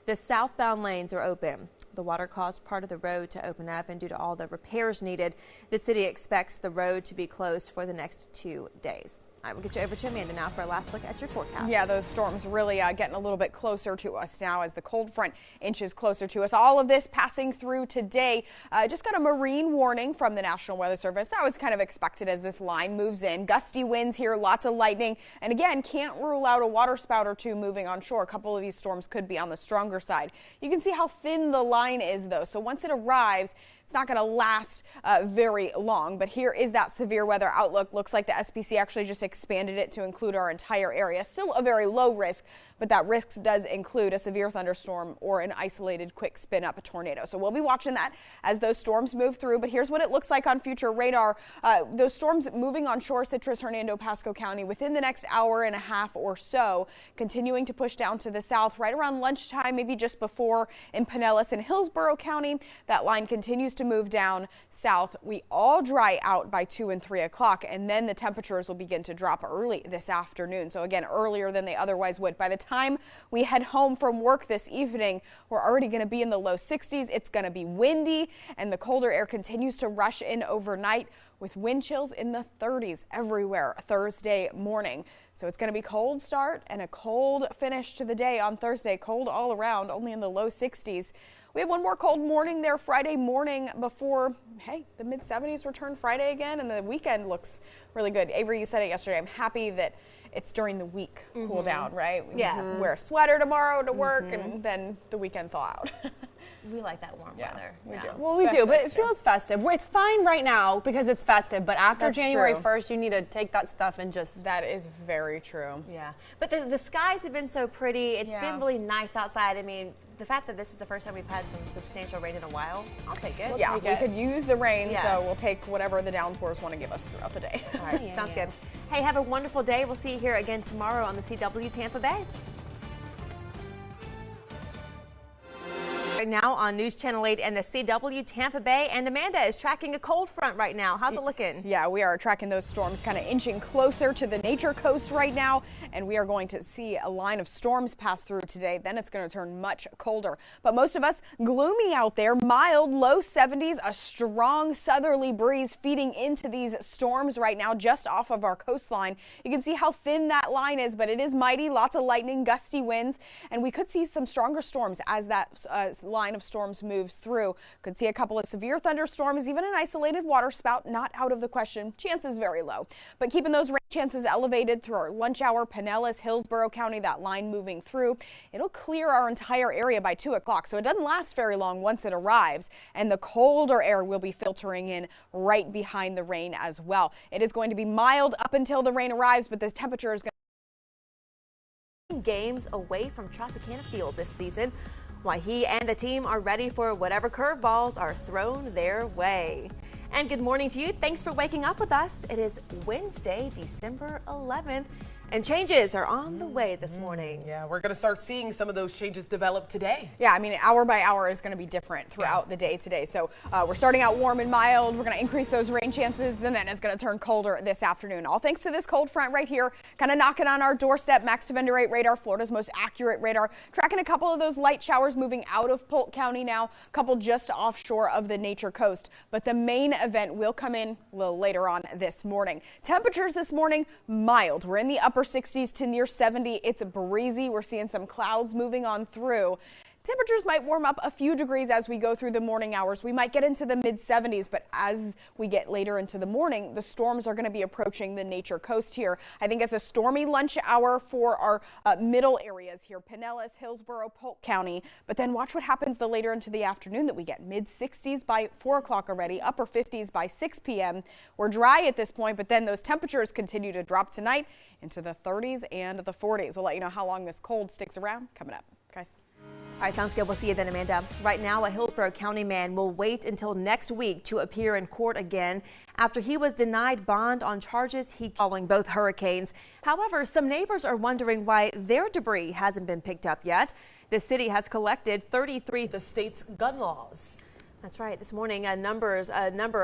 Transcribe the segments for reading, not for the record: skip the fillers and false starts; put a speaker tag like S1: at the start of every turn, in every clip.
S1: The southbound lanes are open. The water caused part of the road to open up, and due to all the repairs needed, the city expects the road to be closed for the next 2 days. All right, we'll get you over to Amanda now for a last look at your forecast.
S2: Yeah, those storms really getting a little bit closer to us now as the cold front inches closer to us. All of this passing through today. Just got a marine warning from the National Weather Service. That was kind of expected as this line moves in. Gusty winds here, lots of lightning. And again, can't rule out a waterspout or two moving on shore. A couple of these storms could be on the stronger side. You can see how thin the line is, though. So once it arrives, it's not going to last very long, but here is that severe weather outlook. Looks like the SPC actually just expanded it to include our entire area. Still a very low risk, but that risk does include a severe thunderstorm or an isolated quick spin up tornado. So we'll be watching that as those storms move through. But here's what it looks like on future radar. Those storms moving on shore, Citrus, Hernando, Pasco County within the next hour and a half or so, continuing to push down to the south right around lunchtime, maybe just before in Pinellas and Hillsborough County. That line continues to move down south. We all dry out by 2 and 3 o'clock, and then the temperatures will begin to drop early this afternoon. So again, earlier than they otherwise would. By the time we head home from work this evening, we're already going to be in the low 60s. It's going to be windy, and the colder air continues to rush in overnight with wind chills in the 30s everywhere Thursday morning. So it's going to be cold start and a cold finish to the day on Thursday. Cold all around, only in the low 60s. We have one more cold morning there Friday morning before, hey, the mid-70s return Friday again, and the weekend looks really good. Avery, you said it yesterday. I'm happy that it's during the week cool down, right?
S1: Yeah.
S2: Wear a sweater tomorrow to work, and then the weekend thaw out.
S1: We like that warm weather.
S2: We do.
S3: Well, we do, but it feels festive. It's fine right now because it's festive, but after
S2: That's
S3: January
S2: true.
S3: 1st, you need to take that stuff and just...
S2: That is very true.
S1: Yeah, but the skies have been so pretty. It's been really nice outside. I mean, the fact that this is the first time we've had some substantial rain in a while, I'll take it.
S2: Yeah, we could use the rain,
S1: Yeah.
S2: so we'll take whatever the downpours want to give us throughout the day.
S1: All right, sounds good. Hey, have a wonderful day. We'll see you here again tomorrow on the CW Tampa Bay. Right now on News Channel 8 and the CW Tampa Bay, and Amanda is tracking a cold front right now. How's it looking?
S2: Yeah, we are tracking those storms kind of inching closer to the nature coast right now, and we are going to see a line of storms pass through today. Then it's going to turn much colder. But most of us gloomy out there, mild, low 70s, a strong southerly breeze feeding into these storms right now just off of our coastline. You can see how thin that line is, but it is mighty, lots of lightning, gusty winds, and we could see some stronger storms as that line of storms moves through. Could see a couple of severe thunderstorms, even an isolated waterspout, not out of the question. Chances very low, but keeping those rain chances elevated through our lunch hour. Pinellas, Hillsborough County, that line moving through. It'll clear our entire area by 2 o'clock, so it doesn't last very long once it arrives, and the colder air will be filtering in right behind the rain as well. It is going to be mild up until the rain arrives, but the temperature is going to
S1: games away from Tropicana Field this season, while he and the team are ready for whatever curveballs are thrown their way. And good morning to you. Thanks for waking up with us. It is Wednesday, December 11th. And changes are on the way this morning.
S4: Yeah, we're going to start seeing some of those changes develop today.
S2: Yeah, I mean, hour by hour is going to be different throughout the day today. So we're starting out warm and mild. We're going to increase those rain chances, and then it's going to turn colder this afternoon. All thanks to this cold front right here, kind of knocking on our doorstep. Max Defender 8 radar, Florida's most accurate radar. Tracking a couple of those light showers moving out of Polk County now, a couple just offshore of the nature coast. But the main event will come in a little later on this morning. Temperatures this morning, mild. We're in the upper 60s to near 70. It's breezy. We're seeing some clouds moving on through. Temperatures might warm up a few degrees as we go through the morning hours. We might get into the mid 70s, but as we get later into the morning, the storms are going to be approaching the nature coast here. I think it's a stormy lunch hour for our middle areas here, Pinellas, Hillsborough, Polk County. But then watch what happens the later into the afternoon that we get mid 60s by 4 o'clock already, upper 50s by 6 p.m. We're dry at this point, but then those temperatures continue to drop tonight into the 30s and the 40s. We'll let you know how long this cold sticks around coming up, guys.
S1: All right, sounds good. We'll see you then, Amanda. Right now, a Hillsborough County man will wait until next week to appear in court again after he was denied bond on charges following both hurricanes. However, some neighbors are wondering why their debris hasn't been picked up yet. The city has collected 33
S4: The state's gun laws.
S1: That's right. This morning, a number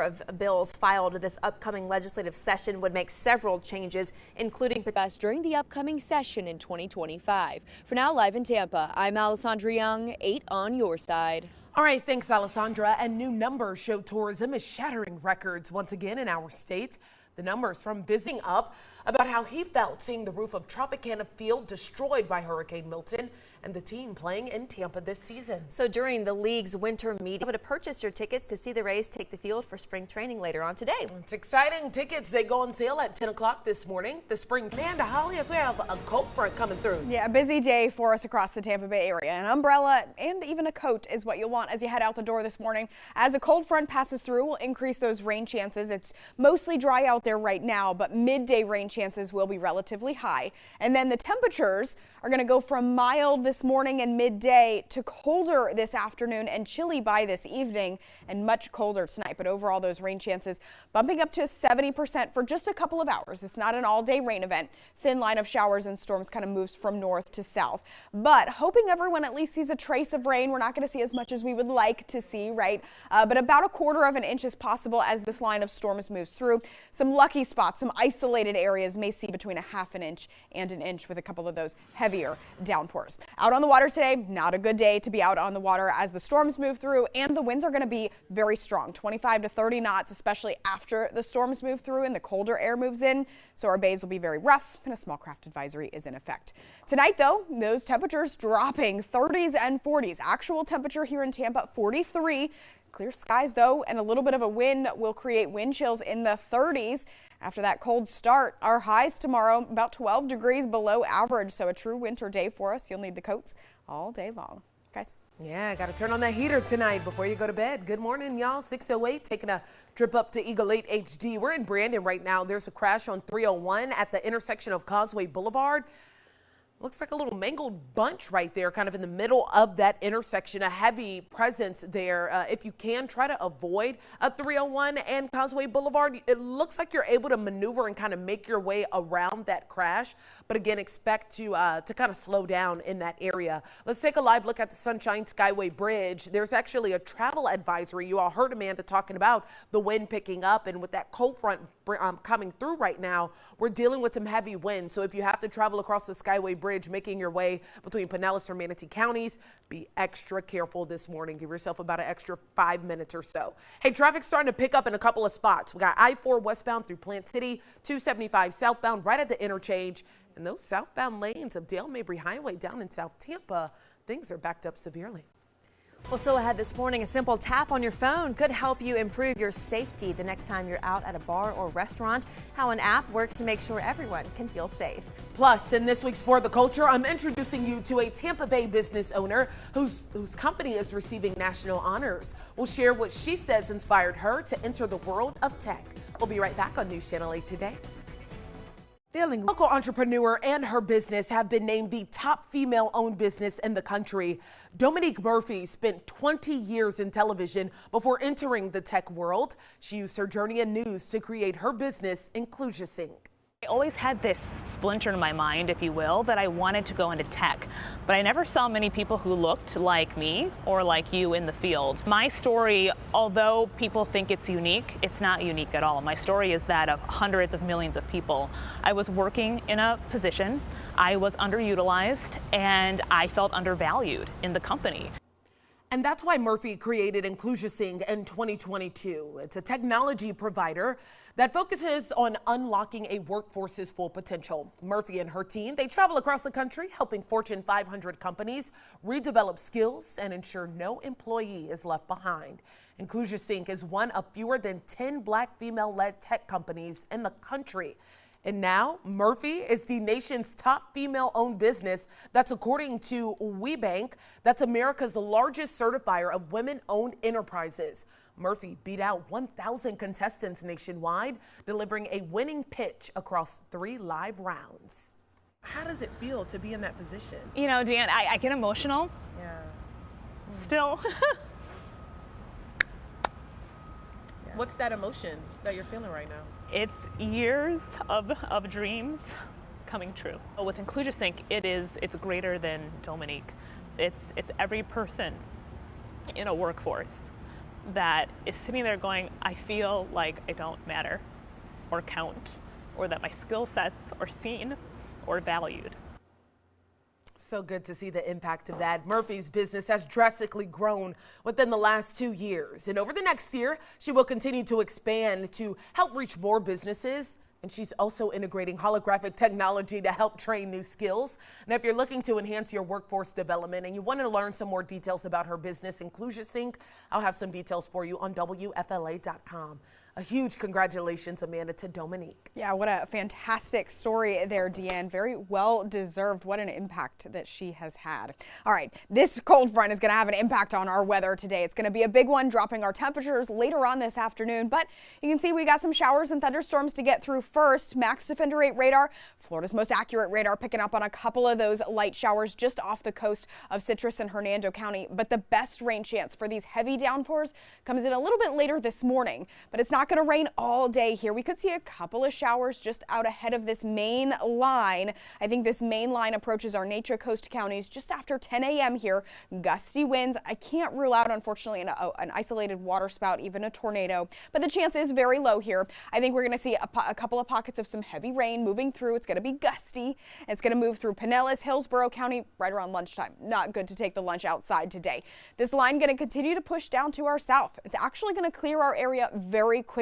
S1: of bills filed this upcoming legislative session would make several changes, including
S5: during the upcoming session in 2025. For now, live in Tampa, I'm Alessandra Young, 8 on your side.
S4: All right, thanks, Alessandra. And new numbers show tourism is shattering records once again in our state. The numbers from visiting up about how he felt seeing the roof of Tropicana Field destroyed by Hurricane Milton and the team playing in Tampa this season.
S1: So during the league's winter meeting, you're able to purchase your tickets to see the Rays take the field for spring training later on today.
S4: It's exciting. Tickets, they go on sale at 10 o'clock this morning. The spring Amanda Holly, as we have a cold front coming through.
S2: Yeah, a busy day for us across the Tampa Bay area. An umbrella and even a coat is what you'll want as you head out the door this morning. As a cold front passes through, we'll increase those rain chances. It's mostly dry out there right now, but midday rain chances will be relatively high. And then the temperatures are going to go from mild this morning and midday to colder this afternoon and chilly by this evening and much colder tonight. But overall, those rain chances bumping up to 70% for just a couple of hours. It's not an all-day rain event. Thin line of showers and storms kind of moves from north to south. But hoping everyone at least sees a trace of rain. We're not going to see as much as we would like to see, right? But about a quarter of an inch is possible as this line of storms moves through. Some lucky spots, some isolated areas may see between a half an inch and an inch with a couple of those heavier downpours. Out on the water today, not a good day to be out on the water as the storms move through and the winds are going to be very strong, 25 to 30 knots, especially after the storms move through and the colder air moves in. So our bays will be very rough and a small craft advisory is in effect. Tonight, though, those temperatures dropping 30s and 40s. Actual temperature here in Tampa, 43. Clear skies, though, and a little bit of a wind will create wind chills in the 30s. After that cold start, our highs tomorrow about 12 degrees below average. So a true winter day for us. You'll need the coats all day long. Guys.
S4: Yeah, got to turn on that heater tonight before you go to bed. Good morning, y'all. 6:08, taking a trip up to Eagle 8 HD. We're in Brandon right now. There's a crash on 301 at the intersection of Causeway Boulevard. Looks like a little mangled bunch right there, kind of in the middle of that intersection. A heavy presence there. If you can, try to avoid 301 and Causeway Boulevard. It looks like you're able to maneuver and kind of make your way around that crash. But again, expect to kind of slow down in that area. Let's take a live look at the Sunshine Skyway Bridge. There's actually a travel advisory. You all heard Amanda talking about the wind picking up, and with that cold front coming through right now, we're dealing with some heavy wind. So if you have to travel across the Skyway Bridge, making your way between Pinellas or Manatee counties, be extra careful this morning. Give yourself about an extra 5 minutes or so. Hey, traffic's starting to pick up in a couple of spots. We got I-4 westbound through Plant City, 275 southbound right at the interchange. And those southbound lanes of Dale Mabry Highway down in South Tampa, things are backed up severely.
S1: Well, still ahead this morning, a simple tap on your phone could help you improve your safety the next time you're out at a bar or restaurant. How an app works to make sure everyone can feel safe.
S4: Plus, in this week's For the Culture, I'm introducing you to a Tampa Bay business owner whose company is receiving national honors. We'll share what she says inspired her to enter the world of tech. We'll be right back on News Channel 8 today. Local entrepreneur and her business have been named the top female-owned business in the country. Dominique Murphy spent 20 years in television before entering the tech world. She used her journey in news to create her business, InclusionSync.
S6: I always had this splinter in my mind, if you will, that I wanted to go into tech, but I never saw many people who looked like me or like you in the field. My story, although people think it's unique, it's not unique at all. My story is that of hundreds of millions of people. I was working in a position, I was underutilized, and I felt undervalued in the company.
S4: And that's why Murphy created InclusionSync in 2022. It's a technology provider that focuses on unlocking a workforce's full potential. Murphy and her team, they travel across the country helping Fortune 500 companies redevelop skills and ensure no employee is left behind. InclusionSync is one of fewer than 10 Black female-led tech companies in the country. And now Murphy is the nation's top female-owned business. That's according to WeBank. That's America's largest certifier of women-owned enterprises. Murphy beat out 1,000 contestants nationwide, delivering a winning pitch across 3 live rounds. How does it feel to be in that position?
S6: You know, Deanne, I get emotional.
S4: Yeah.
S6: Still.
S4: What's that emotion that you're feeling right now?
S6: It's years of dreams coming true. With InclusionSync, it's greater than Dominique. It's every person in a workforce that is sitting there going, I feel like I don't matter or count, or that my skill sets are seen or valued.
S4: So good to see the impact of that. Murphy's business has drastically grown within the last 2 years. And over the next year, she will continue to expand to help reach more businesses. And she's also integrating holographic technology to help train new skills. Now, if you're looking to enhance your workforce development and you want to learn some more details about her business, Inclusion Sync, I'll have some details for you on WFLA.com. A huge congratulations, Amanda, to Dominique.
S2: Yeah, what a fantastic story there, Deanne. Very well deserved. What an impact that she has had. All right, this cold front is going to have an impact on our weather today. It's going to be a big one, dropping our temperatures later on this afternoon. But you can see we got some showers and thunderstorms to get through first. Max Defender 8 radar, Florida's most accurate radar, picking up on a couple of those light showers just off the coast of Citrus and Hernando County. But the best rain chance for these heavy downpours comes in a little bit later this morning. But it's not going to rain all day here. We could see a couple of showers just out ahead of this main line. I think this main line approaches our Nature Coast counties just after 10 a.m. here. Gusty winds. I can't rule out, unfortunately, an isolated waterspout, even a tornado, but the chance is very low here. I think we're going to see a couple of pockets of some heavy rain moving through. It's going to be gusty. It's going to move through Pinellas, Hillsborough County right around lunchtime. Not good to take the lunch outside today. This line going to continue to push down to our south. It's actually going to clear our area very quickly.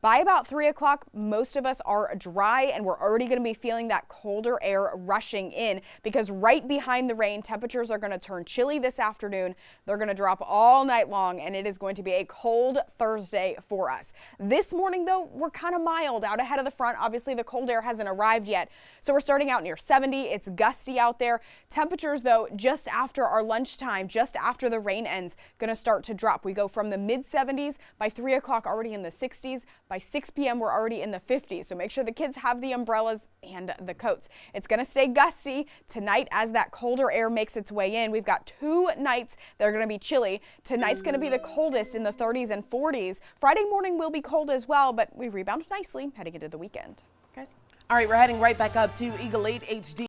S2: By about 3 o'clock, most of us are dry and we're already going to be feeling that colder air rushing in because right behind the rain, temperatures are going to turn chilly this afternoon. They're going to drop all night long and it is going to be a cold Thursday for us. This morning, though, we're kind of mild out ahead of the front. Obviously, the cold air hasn't arrived yet. So we're starting out near 70. It's gusty out there. Temperatures, though, just after our lunchtime, just after the rain ends, going to start to drop. We go from the mid 70s by 3 o'clock already in the 60s. By 6 p.m., we're already in the 50s. So make sure the kids have the umbrellas and the coats. It's going to stay gusty tonight as that colder air makes its way in. We've got 2 nights that are going to be chilly. Tonight's going to be the coldest in the 30s and 40s. Friday morning will be cold as well, but we rebound nicely heading into the weekend. Guys.
S4: All right, we're heading right back up to Eagle 8 HD.